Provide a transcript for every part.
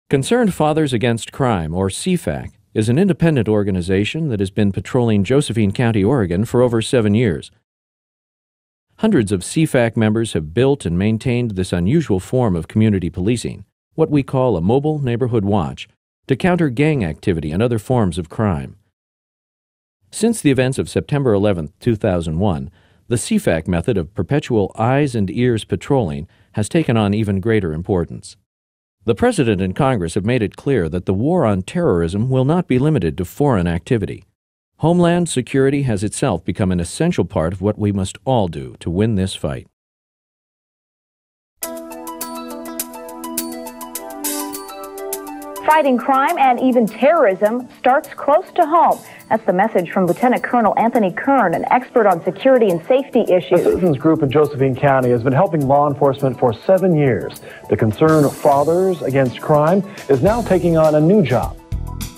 Concerned Fathers Against Crime, or CFAC, is an independent organization that has been patrolling Josephine County, Oregon for over 7 years. Hundreds of CFAC members have built and maintained this unusual form of community policing, what we call a mobile neighborhood watch, to counter gang activity and other forms of crime. Since the events of September 11, 2001, the CFAC method of perpetual eyes and ears patrolling has taken on even greater importance. The President and Congress have made it clear that the war on terrorism will not be limited to foreign activity. Homeland security has itself become an essential part of what we must all do to win this fight. Fighting crime and even terrorism starts close to home. That's the message from Lieutenant Colonel Anthony Kern, an expert on security and safety issues. The Citizens Group in Josephine County has been helping law enforcement for 7 years. The Concerned Fathers Against Crime is now taking on a new job.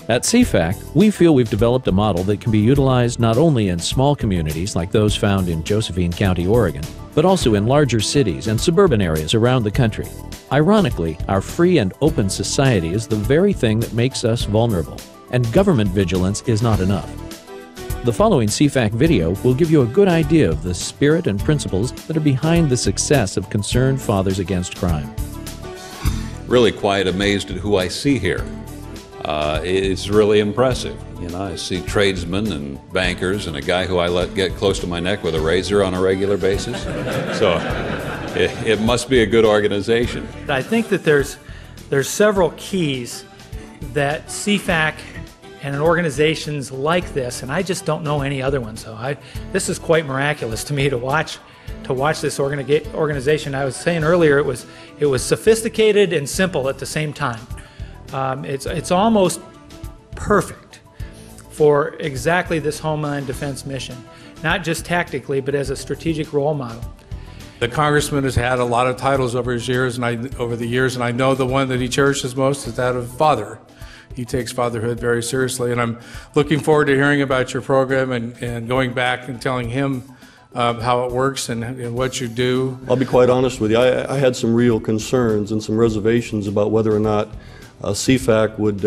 At CFAC, we feel we've developed a model that can be utilized not only in small communities like those found in Josephine County, Oregon, but also in larger cities and suburban areas around the country. Ironically, our free and open society is the very thing that makes us vulnerable, and government vigilance is not enough. The following CFAC video will give you a good idea of the spirit and principles that are behind the success of Concerned Fathers Against Crime. Really quite amazed at who I see here. It's really impressive. You know, I see tradesmen and bankers and a guy who I let get close to my neck with a razor on a regular basis. So it must be a good organization. I think that there's several keys that CFAC and organizations like this, and I just don't know any other one. So this is quite miraculous to me to watch this organization. I was saying earlier, it was sophisticated and simple at the same time. It's almost perfect for exactly this Homeland Defense mission, not just tactically, but as a strategic role model. The congressman has had a lot of titles over the years, and I know the one that he cherishes most is that of father. He takes fatherhood very seriously, and I'm looking forward to hearing about your program and going back and telling him how it works and what you do. I'll be quite honest with you. I had some real concerns and some reservations about whether or not CFAC would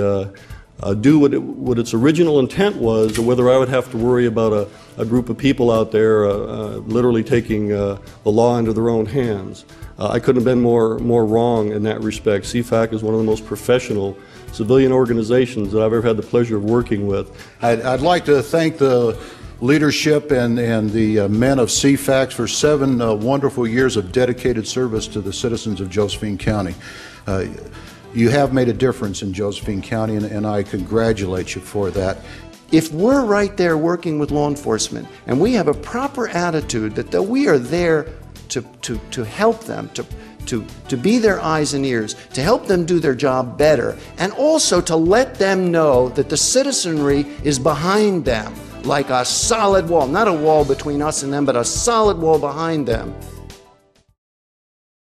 do what its original intent was, or whether I would have to worry about a group of people out there literally taking the law into their own hands. I couldn't have been more wrong in that respect. CFAC is one of the most professional civilian organizations that I've ever had the pleasure of working with. I'd like to thank the leadership and the men of CFAC for 7 wonderful years of dedicated service to the citizens of Josephine County. You have made a difference in Josephine County, and I congratulate you for that. If we're right there working with law enforcement and we have a proper attitude that we are there to help them, to be their eyes and ears, to help them do their job better, and also to let them know that the citizenry is behind them, like a solid wall, not a wall between us and them, but a solid wall behind them,